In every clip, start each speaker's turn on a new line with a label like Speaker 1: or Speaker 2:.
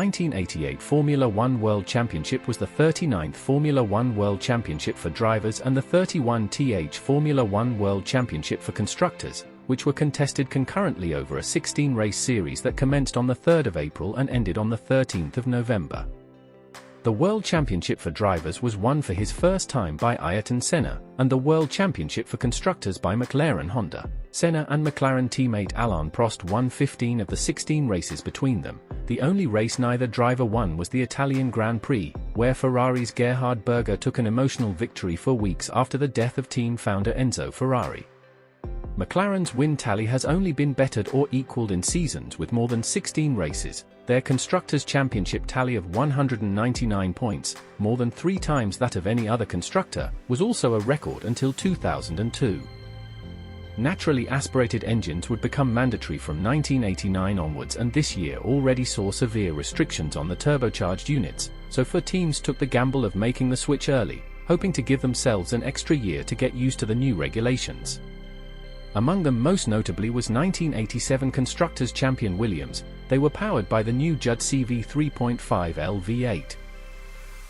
Speaker 1: 1988 Formula One World Championship was the 39th Formula One World Championship for drivers and the 31th Formula One World Championship for constructors, which were contested concurrently over a 16-race series that commenced on the 3rd of April and ended on the 13th of November. The World Championship for drivers was won for his first time by Ayrton Senna, and the World Championship for constructors by McLaren Honda. Senna and McLaren teammate Alain Prost won 15 of the 16 races between them. The only race neither driver won was the Italian Grand Prix, where Ferrari's Gerhard Berger took an emotional victory for weeks after the death of team founder Enzo Ferrari. McLaren's win tally has only been bettered or equaled in seasons with more than 16 races. Their Constructors' Championship tally of 199 points, more than 3 times that of any other constructor, was also a record until 2002. Naturally aspirated engines would become mandatory from 1989 onwards, and this year already saw severe restrictions on the turbocharged units, so teams took the gamble of making the switch early, hoping to give themselves an extra year to get used to the new regulations. Among them most notably was 1987 Constructors' champion Williams. They were powered by the new Judd CV 3.5L V8.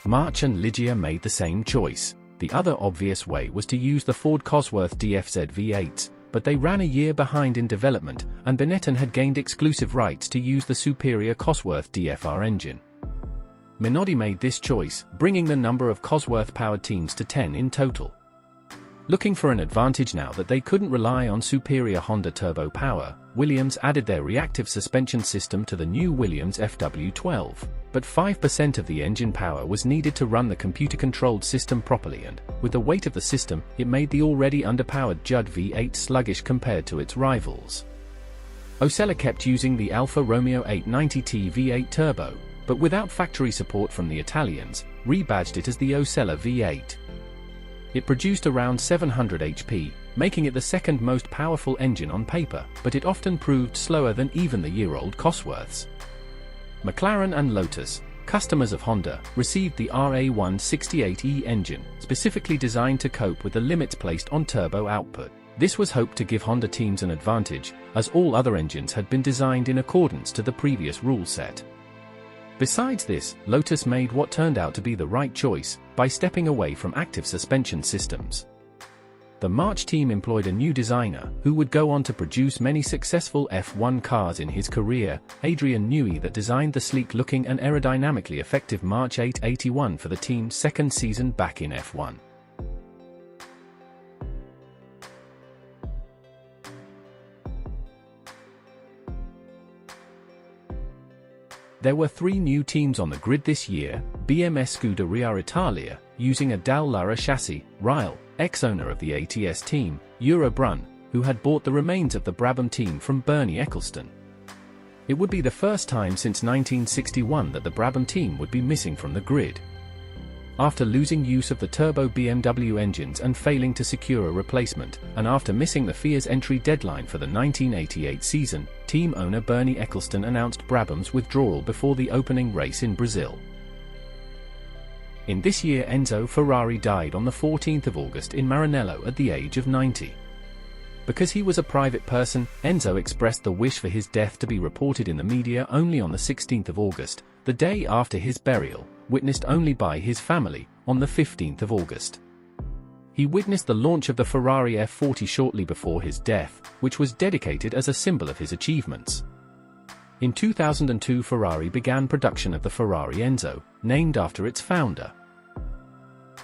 Speaker 1: March and Ligier made the same choice. The other obvious way was to use the Ford Cosworth DFZ V8s, but they ran a year behind in development, and Benetton had gained exclusive rights to use the superior Cosworth DFR engine. Minardi made this choice, bringing the number of Cosworth-powered teams to 10 in total. Looking for an advantage now that they couldn't rely on superior Honda turbo power, Williams added their reactive suspension system to the new Williams FW12, but 5% of the engine power was needed to run the computer-controlled system properly, and, with the weight of the system, it made the already underpowered Judd V8 sluggish compared to its rivals. Osella kept using the Alfa Romeo 890T V8 turbo, but without factory support from the Italians, rebadged it as the Osella V8. It produced around 700 HP, making it the second most powerful engine on paper, but it often proved slower than even the year-old Cosworths. McLaren and Lotus, customers of Honda, received the RA168E engine, specifically designed to cope with the limits placed on turbo output. This was hoped to give Honda teams an advantage, as all other engines had been designed in accordance to the previous rule set. Besides this, Lotus made what turned out to be the right choice, by stepping away from active suspension systems. The March team employed a new designer, who would go on to produce many successful F1 cars in his career, Adrian Newey, that designed the sleek-looking and aerodynamically effective March 881 for the team's second season back in F1. There were 3 new teams on the grid this year: BMS Scuderia Italia, using a Dallara chassis, Ryle, ex-owner of the ATS team, Euro Brunn, who had bought the remains of the Brabham team from Bernie Ecclestone. It would be the first time since 1961 that the Brabham team would be missing from the grid. After losing use of the turbo BMW engines and failing to secure a replacement, and after missing the FIA's entry deadline for the 1988 season, team owner Bernie Ecclestone announced Brabham's withdrawal before the opening race in Brazil. In this year, Enzo Ferrari died on the 14th of August in Maranello at the age of 90. Because he was a private person, Enzo expressed the wish for his death to be reported in the media only on the 16th of August, the day after his burial, witnessed only by his family, on the 15th of August. He witnessed the launch of the Ferrari F40 shortly before his death, which was dedicated as a symbol of his achievements. In 2002, Ferrari began production of the Ferrari Enzo, named after its founder.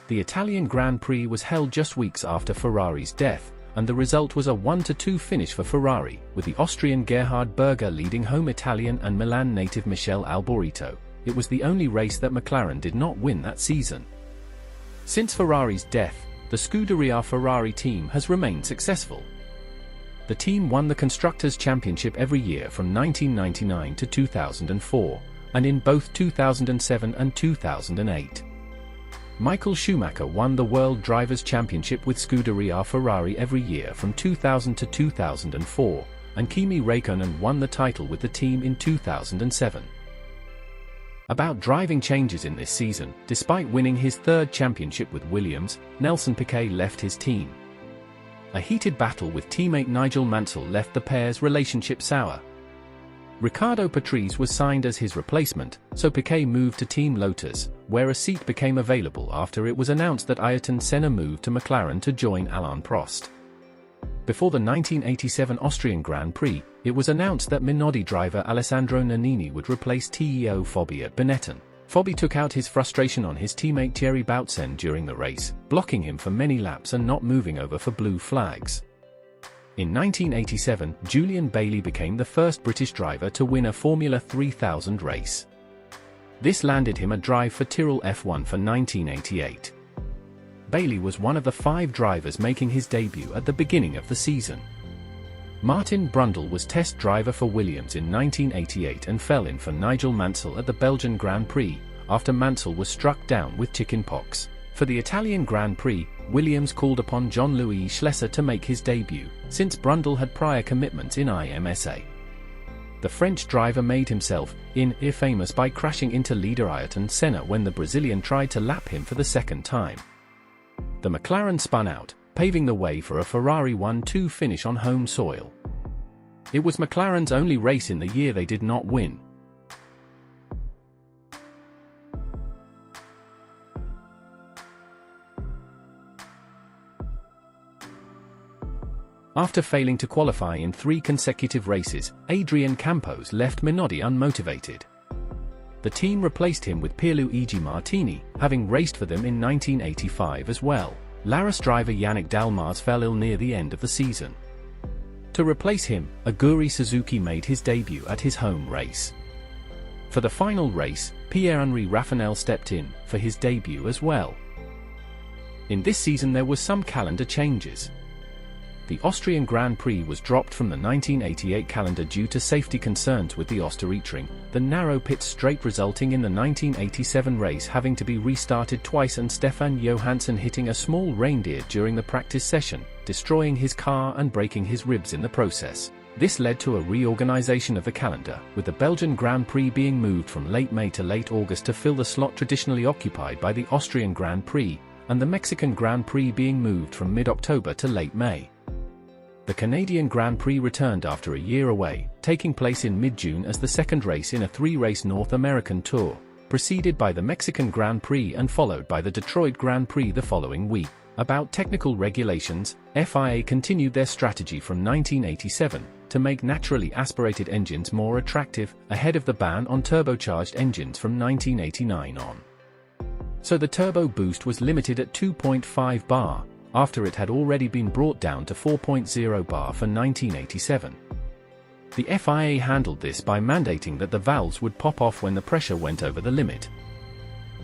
Speaker 1: The Italian Grand Prix was held just weeks after Ferrari's death, and the result was a 1-2 finish for Ferrari, with the Austrian Gerhard Berger leading home Italian and Milan native Michele Alboreto. It was the only race that McLaren did not win that season. Since Ferrari's death, the Scuderia Ferrari team has remained successful. The team won the Constructors' Championship every year from 1999 to 2004, and in both 2007 and 2008. Michael Schumacher won the World Drivers' Championship with Scuderia Ferrari every year from 2000 to 2004, and Kimi Räikkönen won the title with the team in 2007. About driving changes in this season, despite winning his 3rd championship with Williams, Nelson Piquet left his team. A heated battle with teammate Nigel Mansell left the pair's relationship sour. Riccardo Patrese was signed as his replacement, so Piquet moved to Team Lotus, where a seat became available after it was announced that Ayrton Senna moved to McLaren to join Alain Prost. Before the 1987 Austrian Grand Prix, it was announced that Minardi driver Alessandro Nannini would replace Teo Fabi at Benetton. Fabi took out his frustration on his teammate Thierry Boutsen during the race, blocking him for many laps and not moving over for blue flags. In 1987, Julian Bailey became the first British driver to win a Formula 3000 race. This landed him a drive for Tyrrell F1 for 1988. Bailey was one of the 5 drivers making his debut at the beginning of the season. Martin Brundle was test driver for Williams in 1988 and fell in for Nigel Mansell at the Belgian Grand Prix, after Mansell was struck down with chickenpox. For the Italian Grand Prix, Williams called upon Jean-Louis Schlesser to make his debut, since Brundle had prior commitments in IMSA. The French driver made himself famous by crashing into leader Ayrton Senna when the Brazilian tried to lap him for the second time. The McLaren spun out, paving the way for a Ferrari 1-2 finish on home soil. It was McLaren's only race in the year they did not win. After failing to qualify in 3 consecutive races, Adrian Campos left Minardi unmotivated. The team replaced him with Pierluigi Martini, having raced for them in 1985 as well. Laris driver Yannick Dalmaz fell ill near the end of the season. To replace him, Aguri Suzuki made his debut at his home race. For the final race, Pierre-Henri Raffinel stepped in for his debut as well. In this season there were some calendar changes. The Austrian Grand Prix was dropped from the 1988 calendar due to safety concerns with the Osterreitring, the narrow pit straight resulting in the 1987 race having to be restarted twice and Stefan Johansson hitting a small reindeer during the practice session, destroying his car and breaking his ribs in the process. This led to a reorganization of the calendar, with the Belgian Grand Prix being moved from late May to late August to fill the slot traditionally occupied by the Austrian Grand Prix, and the Mexican Grand Prix being moved from mid-October to late May. The Canadian Grand Prix returned after a year away, taking place in mid-June as the second race in a 3-race North American tour, preceded by the Mexican Grand Prix and followed by the Detroit Grand Prix the following week. About technical regulations, FIA continued their strategy from 1987 to make naturally aspirated engines more attractive, ahead of the ban on turbocharged engines from 1989 on. So the turbo boost was limited at 2.5 bar, after it had already been brought down to 4.0 bar for 1987. The FIA handled this by mandating that the valves would pop off when the pressure went over the limit.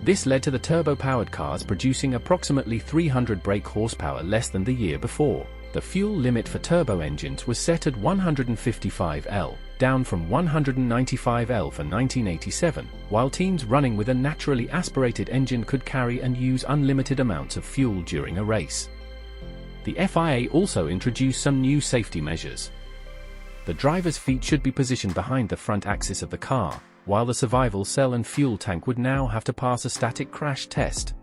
Speaker 1: This led to the turbo-powered cars producing approximately 300 brake horsepower less than the year before. The fuel limit for turbo engines was set at 155 L, down from 195 L for 1987, while teams running with a naturally aspirated engine could carry and use unlimited amounts of fuel during a race. The FIA also introduced some new safety measures. The driver's feet should be positioned behind the front axis of the car, while the survival cell and fuel tank would now have to pass a static crash test.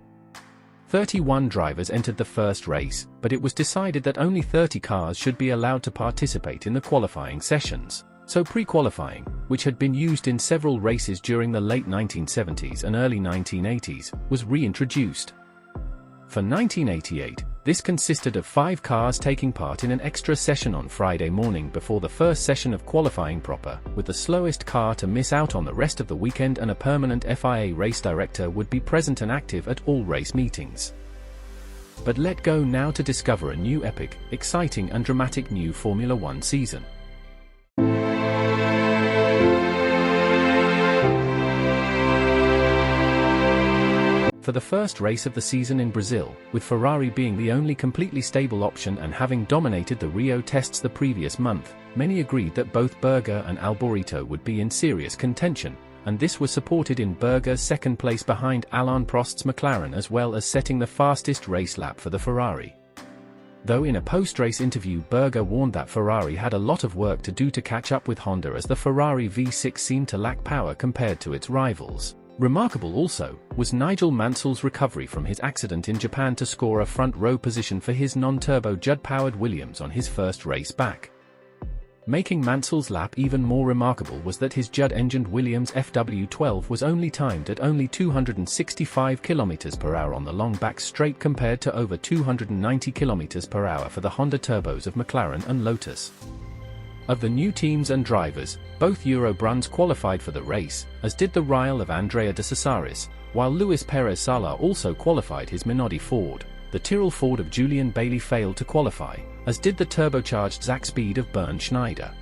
Speaker 1: 31 drivers entered the first race, but it was decided that only 30 cars should be allowed to participate in the qualifying sessions. So pre-qualifying, which had been used in several races during the late 1970s and early 1980s, was reintroduced. For 1988, this consisted of 5 cars taking part in an extra session on Friday morning before the first session of qualifying proper, with the slowest car to miss out on the rest of the weekend, and a permanent FIA race director would be present and active at all race meetings. But let go now to discover a new epic, exciting and dramatic new Formula One season. For the first race of the season in Brazil, with Ferrari being the only completely stable option and having dominated the Rio tests the previous month, many agreed that both Berger and Alboreto would be in serious contention, and this was supported in Berger's second place behind Alain Prost's McLaren, as well as setting the fastest race lap for the Ferrari. Though in a post-race interview Berger warned that Ferrari had a lot of work to do to catch up with Honda, as the Ferrari V6 seemed to lack power compared to its rivals. Remarkable also was Nigel Mansell's recovery from his accident in Japan to score a front row position for his non-turbo Judd-powered Williams on his first race back. Making Mansell's lap even more remarkable was that his Judd-engined Williams FW12 was only timed at only 265 km/h on the long back straight compared to over 290 km/h for the Honda turbos of McLaren and Lotus. Of the new teams and drivers, both Eurobruns qualified for the race, as did the Ryle of Andrea de Cesaris, while Luis Perez Sala also qualified his Minardi Ford. The Tyrrell Ford of Julian Bailey failed to qualify, as did the turbocharged Zach Speed of Bernd Schneider.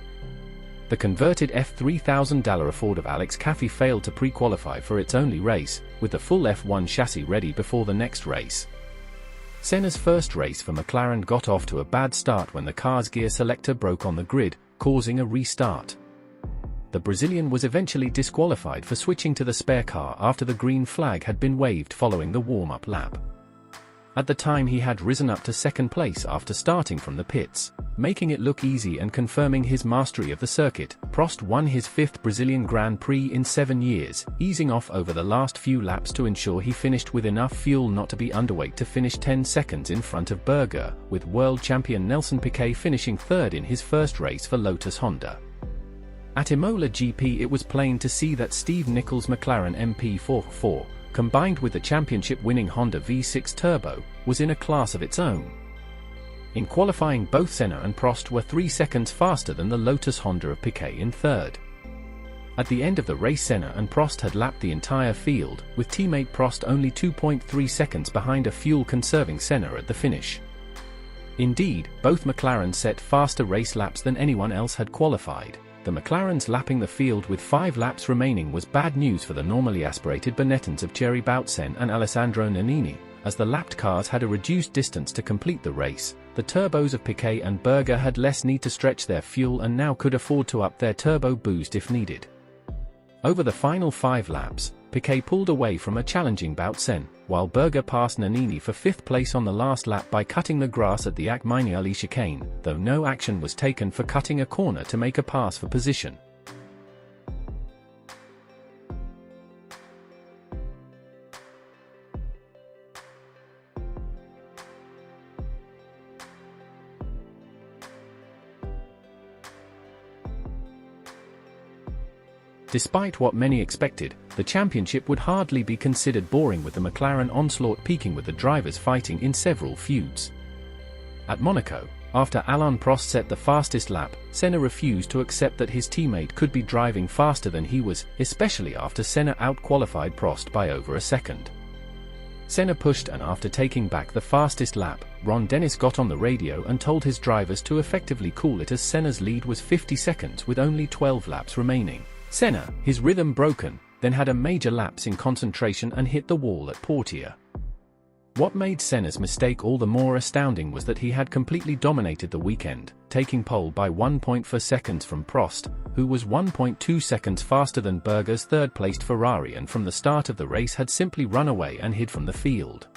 Speaker 1: The converted F3000 Dallara Ford of Alex Caffey failed to pre-qualify for its only race, with the full F1 chassis ready before the next race. Senna's first race for McLaren got off to a bad start when the car's gear selector broke on the grid, causing a restart. The Brazilian was eventually disqualified for switching to the spare car after the green flag had been waved following the warm-up lap. At the time he had risen up to second place after starting from the pits, making it look easy and confirming his mastery of the circuit. Prost won his 5th Brazilian Grand Prix in 7 years, easing off over the last few laps to ensure he finished with enough fuel not to be underweight to finish 10 seconds in front of Berger, with world champion Nelson Piquet finishing third in his first race for Lotus Honda. At Imola GP it was plain to see that Steve Nichols' McLaren MP4, combined with the championship-winning Honda V6 Turbo, was in a class of its own. In qualifying, both Senna and Prost were 3 seconds faster than the Lotus Honda of Piquet in third. At the end of the race, Senna and Prost had lapped the entire field, with teammate Prost only 2.3 seconds behind a fuel-conserving Senna at the finish. Indeed, both McLarens set faster race laps than anyone else had qualified. The McLarens lapping the field with 5 laps remaining was bad news for the normally aspirated Benettons of Thierry Boutsen and Alessandro Nannini, as the lapped cars had a reduced distance to complete the race. The turbos of Piquet and Berger had less need to stretch their fuel and now could afford to up their turbo boost if needed. Over the final 5 laps, Piquet pulled away from a challenging Boutsen, while Berger passed Nannini for 5th place on the last lap by cutting the grass at the Akminiali chicane, though no action was taken for cutting a corner to make a pass for position. Despite what many expected, the championship would hardly be considered boring, with the McLaren onslaught peaking with the drivers fighting in several feuds. At Monaco, after Alain Prost set the fastest lap, Senna refused to accept that his teammate could be driving faster than he was, especially after Senna out-qualified Prost by over a second. Senna pushed, and after taking back the fastest lap, Ron Dennis got on the radio and told his drivers to effectively cool it, as Senna's lead was 50 seconds with only 12 laps remaining. Senna, his rhythm broken, then had a major lapse in concentration and hit the wall at Portier. What made Senna's mistake all the more astounding was that he had completely dominated the weekend, taking pole by 1.4 seconds from Prost, who was 1.2 seconds faster than Berger's third-placed Ferrari, and from the start of the race had simply run away and hid from the field.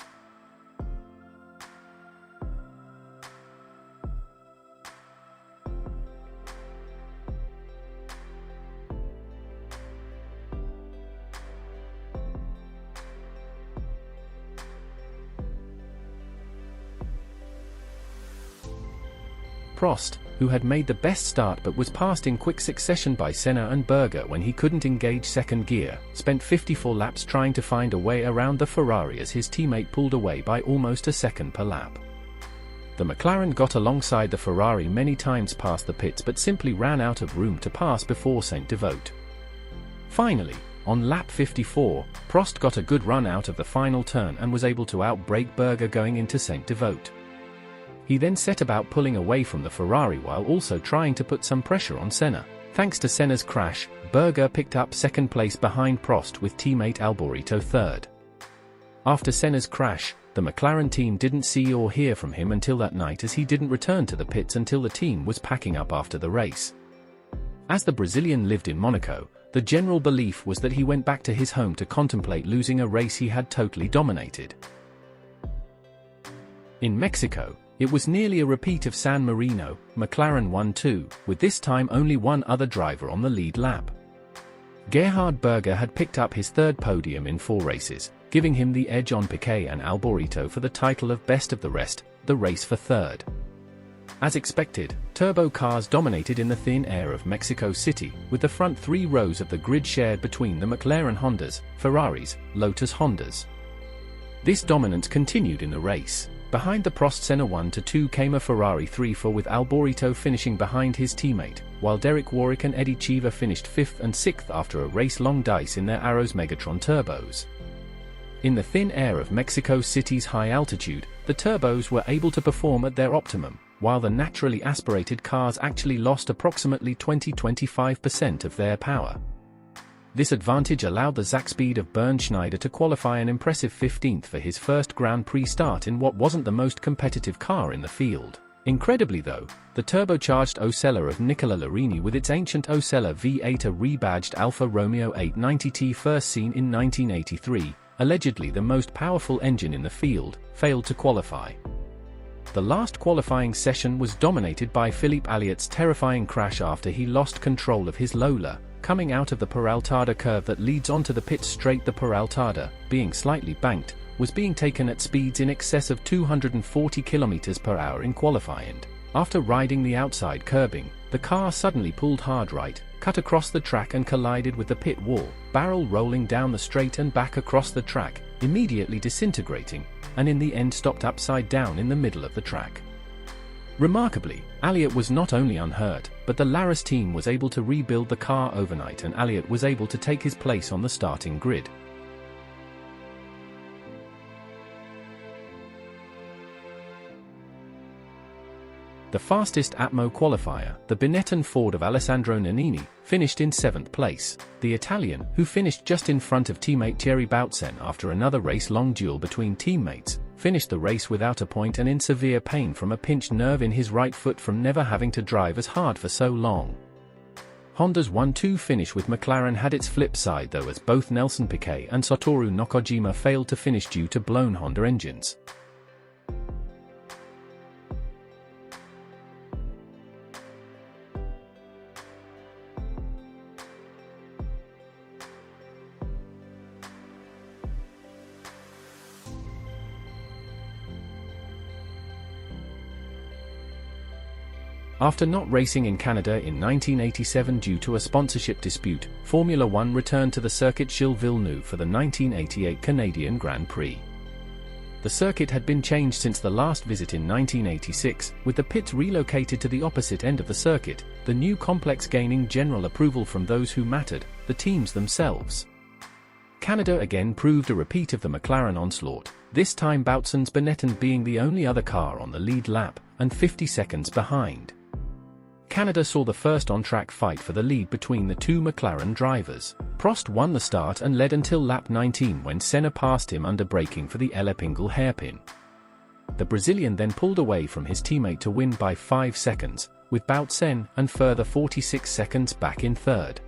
Speaker 1: Prost, who had made the best start but was passed in quick succession by Senna and Berger when he couldn't engage second gear, spent 54 laps trying to find a way around the Ferrari as his teammate pulled away by almost a second per lap. The McLaren got alongside the Ferrari many times past the pits but simply ran out of room to pass before Saint-Devote. Finally, on lap 54, Prost got a good run out of the final turn and was able to outbrake Berger going into Saint-Devote. He then set about pulling away from the Ferrari while also trying to put some pressure on Senna. Thanks to Senna's crash, Berger picked up second place behind Prost with teammate Alboreto third. After Senna's crash, the McLaren team didn't see or hear from him until that night, as he didn't return to the pits until the team was packing up after the race. As the Brazilian lived in Monaco, the general belief was that he went back to his home to contemplate losing a race he had totally dominated. In Mexico, it was nearly a repeat of San Marino. McLaren won too, with this time only one other driver on the lead lap. Gerhard Berger had picked up his third podium in 4 races, giving him the edge on Piquet and Alboreto for the title of best of the rest, the race for third. As expected, turbo cars dominated in the thin air of Mexico City, with the front 3 rows of the grid shared between the McLaren Hondas, Ferraris, Lotus Hondas. This dominance continued in the race. Behind the Prost Senna 1-2 came a Ferrari 3-4 with Alboreto finishing behind his teammate, while Derek Warwick and Eddie Cheever finished 5th and 6th after a race-long dice in their Arrows Megatron turbos. In the thin air of Mexico City's high altitude, the turbos were able to perform at their optimum, while the naturally aspirated cars actually lost approximately 20–25% of their power. This advantage allowed the Zackspeed of Bernd Schneider to qualify an impressive 15th for his first Grand Prix start in what wasn't the most competitive car in the field. Incredibly though, the turbocharged Osella of Nicola Larini with its ancient Osella V8, a rebadged Alfa Romeo 890T first seen in 1983, allegedly the most powerful engine in the field, failed to qualify. The last qualifying session was dominated by Philippe Alliot's terrifying crash after he lost control of his Lola, coming out of the Peraltada curve that leads onto the pit straight. The Peraltada, being slightly banked, was being taken at speeds in excess of 240 km/h in qualifying. After riding the outside curbing, the car suddenly pulled hard right, cut across the track and collided with the pit wall, barrel rolling down the straight and back across the track, immediately disintegrating, and in the end stopped upside down in the middle of the track. Remarkably, Alliot was not only unhurt, but the Laris team was able to rebuild the car overnight and Alliot was able to take his place on the starting grid. The fastest Atmo qualifier, the Benetton Ford of Alessandro Nannini, finished in 7th place. The Italian, who finished just in front of teammate Thierry Boutsen after another race-long duel between teammates, finished the race without a point and in severe pain from a pinched nerve in his right foot from never having to drive as hard for so long. Honda's 1-2 finish with McLaren had its flip side though, as both Nelson Piquet and Satoru Nakajima failed to finish due to blown Honda engines. After not racing in Canada in 1987 due to a sponsorship dispute, Formula One returned to the circuit Gilles Villeneuve for the 1988 Canadian Grand Prix. The circuit had been changed since the last visit in 1986, with the pits relocated to the opposite end of the circuit, the new complex gaining general approval from those who mattered, the teams themselves. Canada again proved a repeat of the McLaren onslaught, this time Boutsen's Benetton being the only other car on the lead lap, and 50 seconds behind. Canada saw the first on-track fight for the lead between the two McLaren drivers. Prost won the start and led until lap 19 when Senna passed him under braking for the Ellepingle hairpin. The Brazilian then pulled away from his teammate to win by 5 seconds, with Boutsen and further 46 seconds back in third.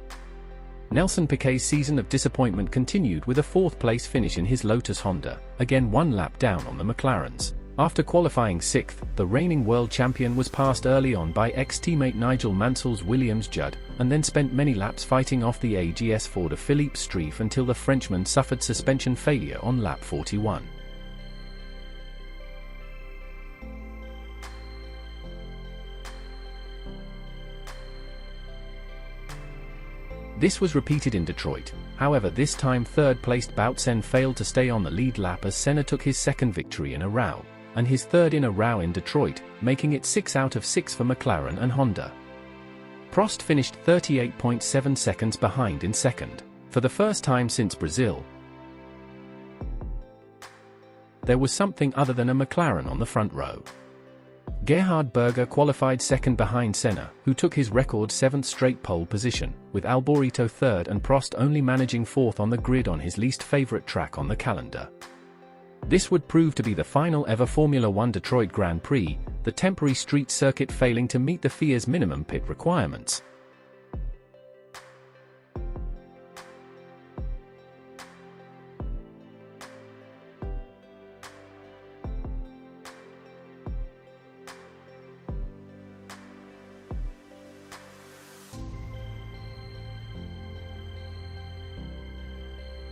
Speaker 1: Nelson Piquet's season of disappointment continued with a 4th place finish in his Lotus Honda, again 1 lap down on the McLarens. After qualifying 6th, the reigning world champion was passed early on by ex-teammate Nigel Mansell's Williams Judd, and then spent many laps fighting off the AGS Ford of Philippe Streiff until the Frenchman suffered suspension failure on lap 41. This was repeated in Detroit, however this time third-placed Boutsen failed to stay on the lead lap as Senna took his second victory in a row, and his third in a row in Detroit, making it 6 out of 6 for McLaren and Honda. Prost finished 38.7 seconds behind in second. For the first time since Brazil, there was something other than a McLaren on the front row. Gerhard Berger qualified second behind Senna, who took his record 7th straight pole position, with Alboreto third and Prost only managing 4th on the grid on his least favorite track on the calendar. This would prove to be the final ever Formula One Detroit Grand Prix, the temporary street circuit failing to meet the FIA's minimum pit requirements.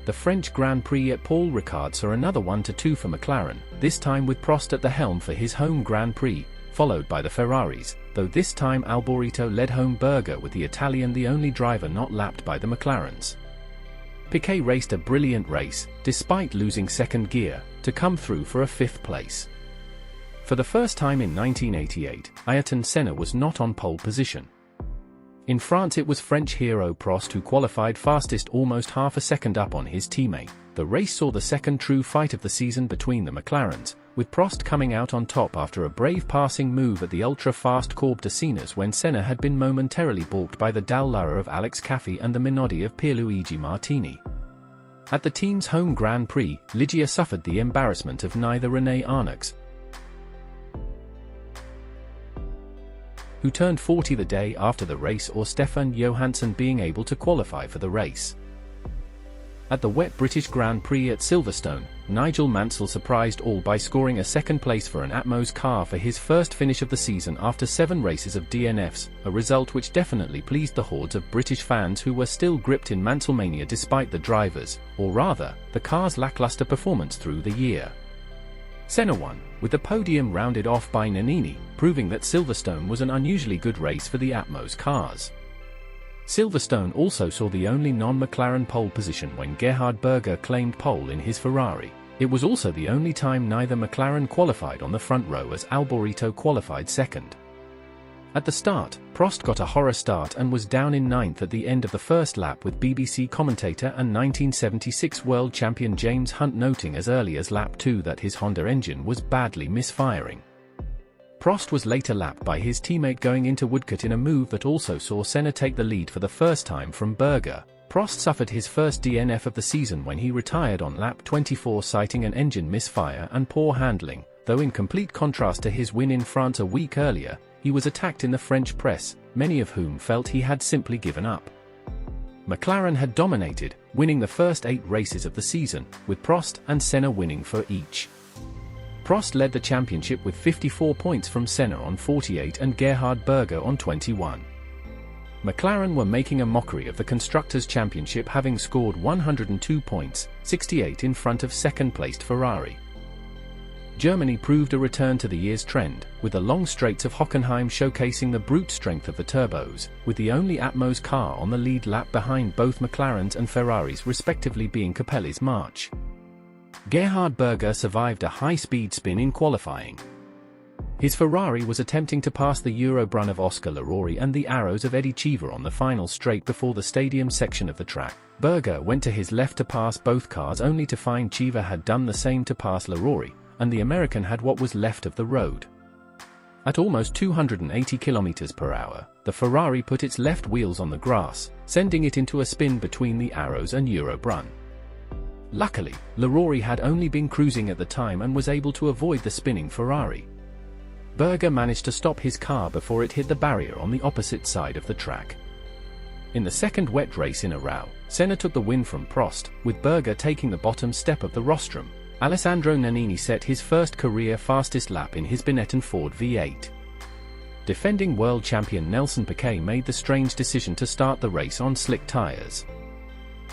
Speaker 1: The French Grand Prix at Paul Ricard saw another 1-2 for McLaren, this time with Prost at the helm for his home Grand Prix, followed by the Ferraris, though this time Alboreto led home Berger with the Italian the only driver not lapped by the McLarens. Piquet raced a brilliant race, despite losing second gear, to come through for a 5th place. For the first time in 1988, Ayrton Senna was not on pole position. In France it was French hero Prost who qualified fastest, almost half a second up on his teammate. The race saw the second true fight of the season between the McLarens, with Prost coming out on top after a brave passing move at the ultra-fast Courbe de Sines when Senna had been momentarily balked by the Dallara of Alex Caffi and the Minodi of Pierluigi Martini. At the team's home Grand Prix, Ligia suffered the embarrassment of neither René Arnoux, who turned 40 the day after the race, or Stefan Johansson being able to qualify for the race. At the wet British Grand Prix at Silverstone, Nigel Mansell surprised all by scoring a second place for an Atmos car for his first finish of the season after 7 races of DNFs, a result which definitely pleased the hordes of British fans who were still gripped in Mansellmania despite the drivers, or rather, the car's lackluster performance through the year. Senna won, with the podium rounded off by Nannini, proving that Silverstone was an unusually good race for the Atmos cars. Silverstone also saw the only non-McLaren pole position when Gerhard Berger claimed pole in his Ferrari. It was also the only time neither McLaren qualified on the front row, as Alboreto qualified second. At the start, Prost got a horror start and was down in 9th at the end of the first lap, with BBC commentator and 1976 world champion James Hunt noting as early as lap 2 that his Honda engine was badly misfiring. Prost was later lapped by his teammate going into Woodcote in a move that also saw Senna take the lead for the first time from Berger. Prost suffered his first DNF of the season when he retired on lap 24, citing an engine misfire and poor handling, though in complete contrast to his win in France a week earlier, he was attacked in the French press, many of whom felt he had simply given up. McLaren had dominated, winning the first 8 races of the season, with Prost and Senna winning for each. Prost led the championship with 54 points from Senna on 48 and Gerhard Berger on 21. McLaren were making a mockery of the Constructors' Championship, having scored 102 points, 68 in front of second-placed Ferrari. Germany proved a return to the year's trend, with the long straights of Hockenheim showcasing the brute strength of the turbos, with the only Atmos car on the lead lap behind both McLarens and Ferraris respectively being Capelli's March. Gerhard Berger survived a high-speed spin in qualifying. His Ferrari was attempting to pass the Eurobrun of Oscar Larori and the Arrows of Eddie Cheever on the final straight before the stadium section of the track. Berger went to his left to pass both cars, only to find Cheever had done the same to pass Larori, and the American had what was left of the road. At almost 280 km per hour, the Ferrari put its left wheels on the grass, sending it into a spin between the Arrows and Eurobrun. Luckily, Larori had only been cruising at the time and was able to avoid the spinning Ferrari. Berger managed to stop his car before it hit the barrier on the opposite side of the track. In the second wet race in a row, Senna took the win from Prost, with Berger taking the bottom step of the rostrum. Alessandro Nannini set his first career fastest lap in his Benetton Ford V8. Defending world champion Nelson Piquet made the strange decision to start the race on slick tires.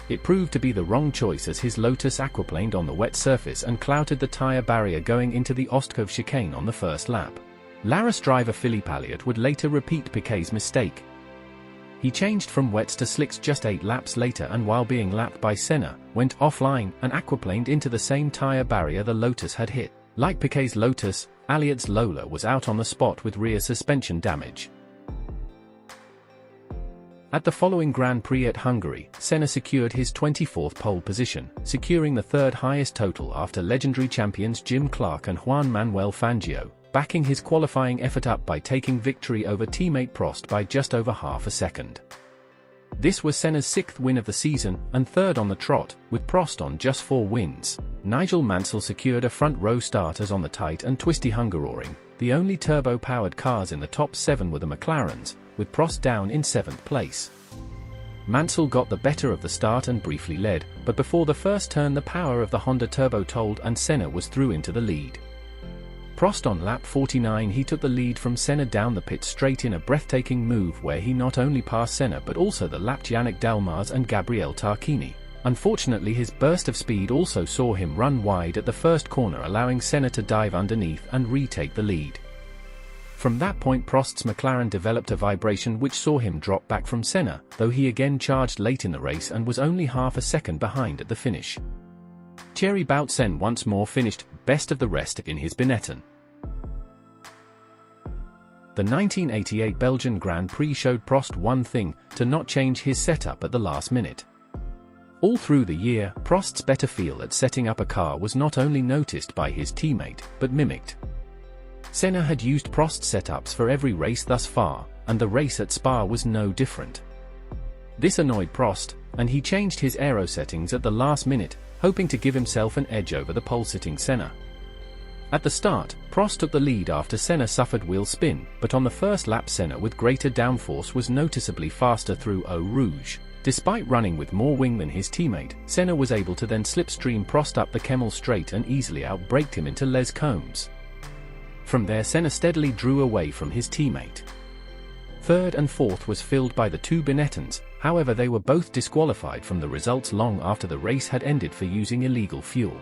Speaker 1: It proved to be the wrong choice, as his Lotus aquaplaned on the wet surface and clouted the tire barrier going into the Ostkov chicane on the first lap. Laris driver Philippe Alliot would later repeat Piquet's mistake. He changed from wets to slicks just 8 laps later, and while being lapped by Senna, went offline and aquaplaned into the same tire barrier the Lotus had hit. Like Piquet's Lotus, Alliot's Lola was out on the spot with rear suspension damage. At the following Grand Prix at Hungary, Senna secured his 24th pole position, securing the 3rd highest total after legendary champions Jim Clark and Juan Manuel Fangio, backing his qualifying effort up by taking victory over teammate Prost by just over half a second. This was Senna's 6th win of the season, and 3rd on the trot, with Prost on just 4 wins. Nigel Mansell secured a front row start as on the tight and twisty Hungaroring. The only turbo-powered cars in the top 7 were the McLarens, with Prost down in 7th place. Mansell got the better of the start and briefly led, but before the first turn the power of the Honda turbo told and Senna was through into the lead. Prost on lap 49 he took the lead from Senna down the pit straight in a breathtaking move where he not only passed Senna but also the lapped Yannick Dalmaz and Gabriele Tarquini. Unfortunately, his burst of speed also saw him run wide at the first corner, allowing Senna to dive underneath and retake the lead. From that point Prost's McLaren developed a vibration which saw him drop back from Senna, though he again charged late in the race and was only half a second behind at the finish. Thierry Boutsen once more finished best of the rest in his Benetton. The 1988 Belgian Grand Prix showed Prost one thing: to not change his setup at the last minute. All through the year, Prost's better feel at setting up a car was not only noticed by his teammate, but mimicked. Senna had used Prost setups for every race thus far, and the race at Spa was no different. This annoyed Prost, and he changed his aero settings at the last minute, hoping to give himself an edge over the pole-sitting Senna. At the start, Prost took the lead after Senna suffered wheel spin, but on the first lap Senna with greater downforce was noticeably faster through Eau Rouge. Despite running with more wing than his teammate, Senna was able to then slipstream Prost up the Kemmel straight and easily outbraked him into Les Combes. From there Senna steadily drew away from his teammate. Third and fourth was filled by the two Benettons, however they were both disqualified from the results long after the race had ended for using illegal fuel.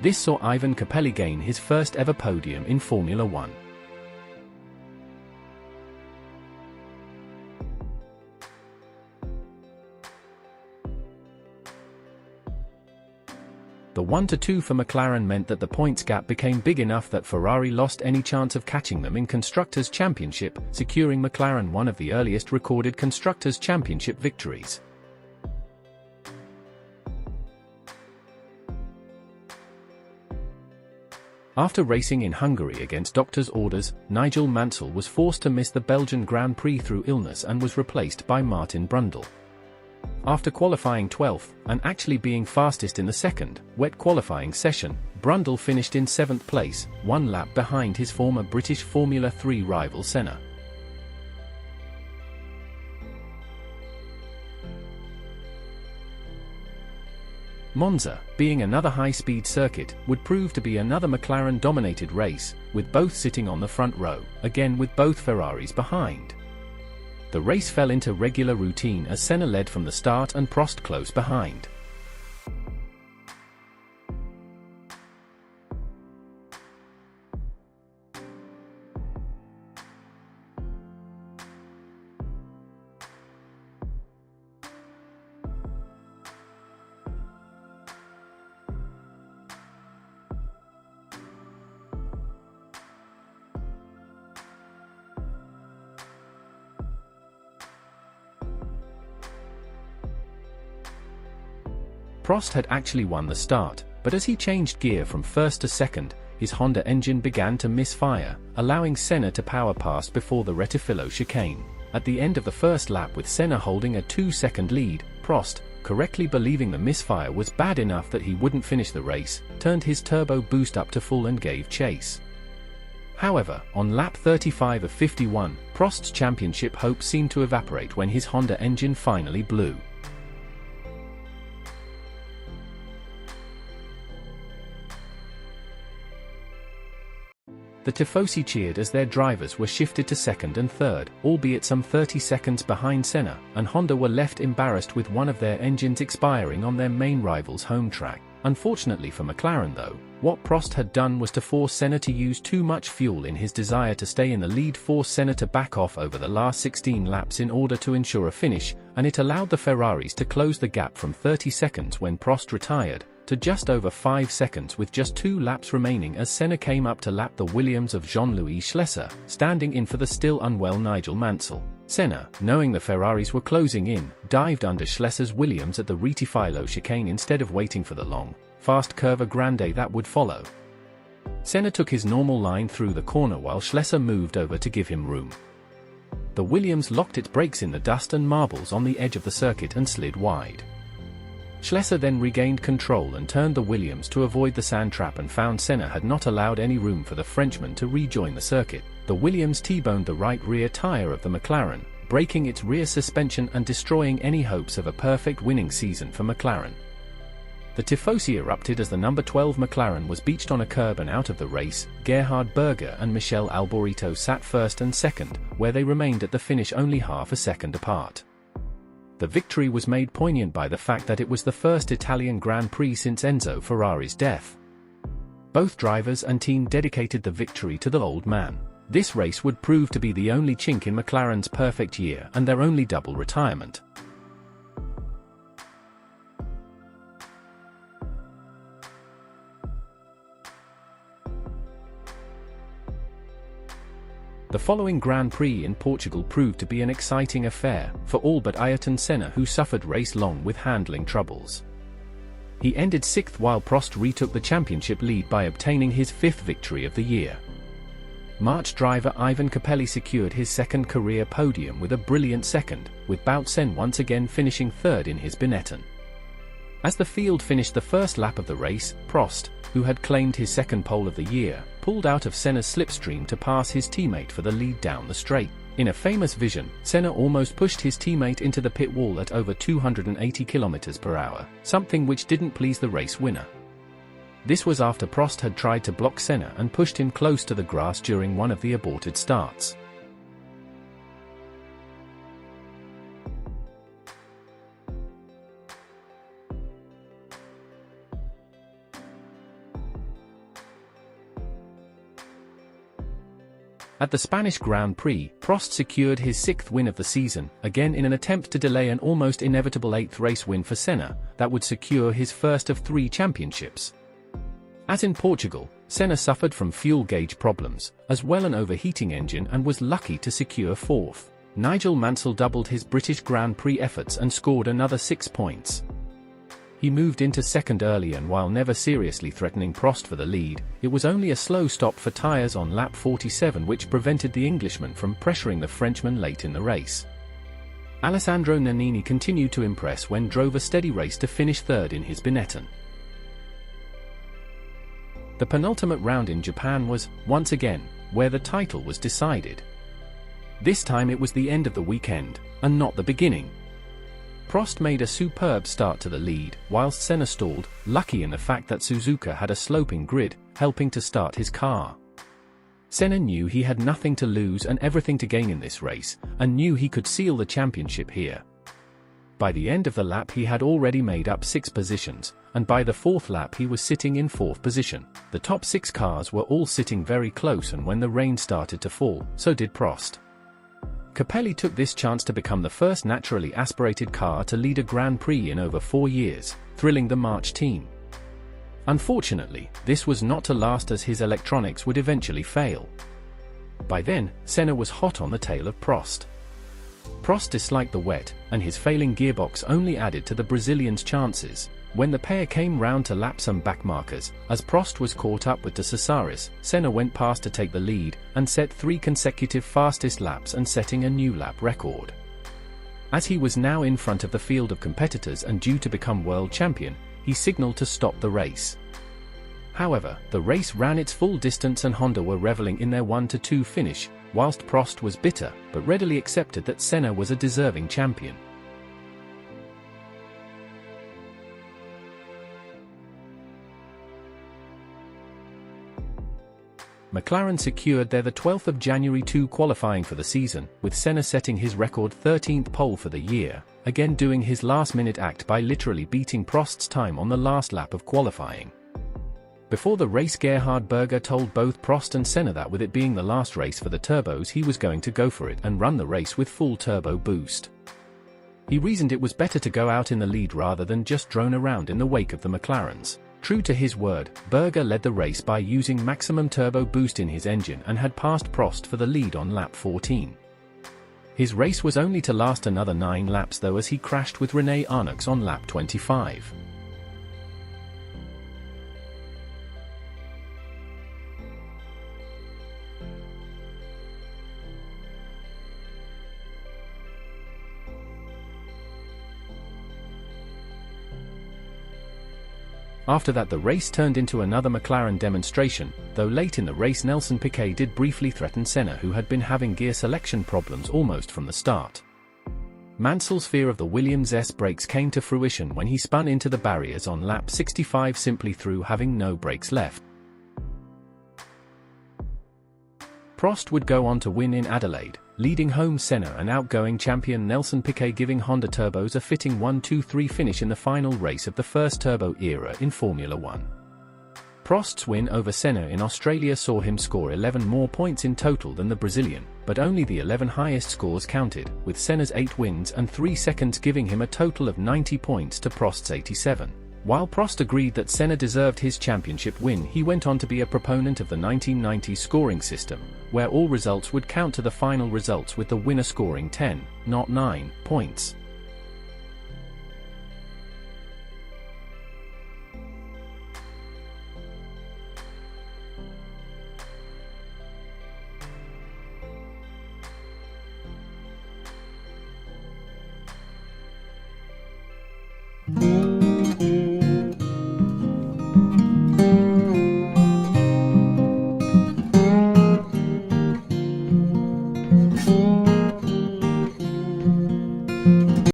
Speaker 1: This saw Ivan Capelli gain his first ever podium in Formula One. The 1-2 for McLaren meant that the points gap became big enough that Ferrari lost any chance of catching them in Constructors' Championship, securing McLaren one of the earliest recorded Constructors' Championship victories. After racing in Hungary against doctors' orders, Nigel Mansell was forced to miss the Belgian Grand Prix through illness and was replaced by Martin Brundle. After qualifying 12th, and actually being fastest in the second, wet qualifying session, Brundle finished in 7th place, 1 lap behind his former British Formula 3 rival Senna. Monza, being another high-speed circuit, would prove to be another McLaren-dominated race, with both sitting on the front row, again with both Ferraris behind. The race fell into regular routine as Senna led from the start and Prost close behind. Prost had actually won the start, but as he changed gear from first to second, his Honda engine began to misfire, allowing Senna to power past before the Rettifilo chicane. At the end of the first lap with Senna holding a 2-second lead, Prost, correctly believing the misfire was bad enough that he wouldn't finish the race, turned his turbo boost up to full and gave chase. However, on lap 35 of 51, Prost's championship hopes seemed to evaporate when his Honda engine finally blew. The Tifosi cheered as their drivers were shifted to second and third, albeit some 30 seconds behind Senna, and Honda were left embarrassed with one of their engines expiring on their main rival's home track. Unfortunately for McLaren though, what Prost had done was to force Senna to use too much fuel in his desire to stay in the lead, forced Senna to back off over the last 16 laps in order to ensure a finish, and it allowed the Ferraris to close the gap from 30 seconds when Prost retired, to just over 5 seconds with just 2 laps remaining as Senna came up to lap the Williams of Jean-Louis Schlesser, standing in for the still unwell Nigel Mansell. Senna, knowing the Ferraris were closing in, dived under Schlesser's Williams at the Rettifilo chicane instead of waiting for the long, fast Curva Grande that would follow. Senna took his normal line through the corner while Schlesser moved over to give him room. The Williams locked its brakes in the dust and marbles on the edge of the circuit and slid wide. Schlesser then regained control and turned the Williams to avoid the sand trap and found Senna had not allowed any room for the Frenchman to rejoin the circuit. The Williams T-boned the right rear tire of the McLaren, breaking its rear suspension and destroying any hopes of a perfect winning season for McLaren. The Tifosi erupted as the number 12 McLaren was beached on a curb and out of the race. Gerhard Berger and Michel Alboreto sat first and second, where they remained at the finish only half a second apart. The victory was made poignant by the fact that it was the first Italian Grand Prix since Enzo Ferrari's death. Both drivers and team dedicated the victory to the old man. This race would prove to be the only chink in McLaren's perfect year and their only double retirement. The following Grand Prix in Portugal proved to be an exciting affair for all but Ayrton Senna, who suffered race-long with handling troubles. He ended 6th while Prost retook the championship lead by obtaining his 5th victory of the year. March driver Ivan Capelli secured his 2nd career podium with a brilliant 2nd, with Senna once again finishing 3rd in his Benetton. As the field finished the first lap of the race, Prost, who had claimed his 2nd pole of the year, pulled out of Senna's slipstream to pass his teammate for the lead down the straight. In a famous vision, Senna almost pushed his teammate into the pit wall at over 280 km/h, something which didn't please the race winner. This was after Prost had tried to block Senna and pushed him close to the grass during one of the aborted starts. At the Spanish Grand Prix, Prost secured his 6th win of the season, again in an attempt to delay an almost inevitable 8th race win for Senna, that would secure his first of 3 championships. As in Portugal, Senna suffered from fuel gauge problems, as well as an overheating engine, and was lucky to secure 4th. Nigel Mansell doubled his British Grand Prix efforts and scored another 6 points. He moved into 2nd early, and while never seriously threatening Prost for the lead, it was only a slow stop for tyres on lap 47 which prevented the Englishman from pressuring the Frenchman late in the race. Alessandro Nannini continued to impress when drove a steady race to finish 3rd in his Benetton. The penultimate round in Japan was, once again, where the title was decided. This time it was the end of the weekend, and not the beginning. Prost made a superb start to the lead, whilst Senna stalled, lucky in the fact that Suzuka had a sloping grid, helping to start his car. Senna knew he had nothing to lose and everything to gain in this race, and knew he could seal the championship here. By the end of the lap he had already made up 6 positions, and by the 4th lap he was sitting in 4th position. The top 6 cars were all sitting very close, and when the rain started to fall, so did Prost. Capelli took this chance to become the first naturally aspirated car to lead a Grand Prix in over 4 years, thrilling the March team. Unfortunately, this was not to last, as his electronics would eventually fail. By then, Senna was hot on the tail of Prost. Prost disliked the wet, and his failing gearbox only added to the Brazilian's chances. When the pair came round to lap some backmarkers, as Prost was caught up with De Cesaris, Senna went past to take the lead, and set 3 consecutive fastest laps and setting a new lap record. As he was now in front of the field of competitors and due to become world champion, he signaled to stop the race. However, the race ran its full distance and Honda were reveling in their 1-2 finish, whilst Prost was bitter, but readily accepted that Senna was a deserving champion. McLaren secured their 12th of January 2 qualifying for the season, with Senna setting his record 13th pole for the year, again doing his last-minute act by literally beating Prost's time on the last lap of qualifying. Before the race, Gerhard Berger told both Prost and Senna that with it being the last race for the turbos he was going to go for it and run the race with full turbo boost. He reasoned it was better to go out in the lead rather than just drone around in the wake of the McLarens. True to his word, Berger led the race by using maximum turbo boost in his engine and had passed Prost for the lead on lap 14. His race was only to last another 9 laps though, as he crashed with René Arnoux on lap 25. After that the race turned into another McLaren demonstration, though late in the race Nelson Piquet did briefly threaten Senna, who had been having gear selection problems almost from the start. Mansell's fear of the Williams S brakes came to fruition when he spun into the barriers on lap 65 simply through having no brakes left. Prost would go on to win in Adelaide, leading home Senna and outgoing champion Nelson Piquet, giving Honda turbos a fitting 1-2-3 finish in the final race of the first turbo era in Formula One. Prost's win over Senna in Australia saw him score 11 more points in total than the Brazilian, but only the 11 highest scores counted, with Senna's 8 wins and 3 seconds giving him a total of 90 points to Prost's 87. While Prost agreed that Senna deserved his championship win, he went on to be a proponent of the 1990 scoring system, where all results would count to the final results with the winner scoring 10, not 9, points.
Speaker 2: Mm-hmm.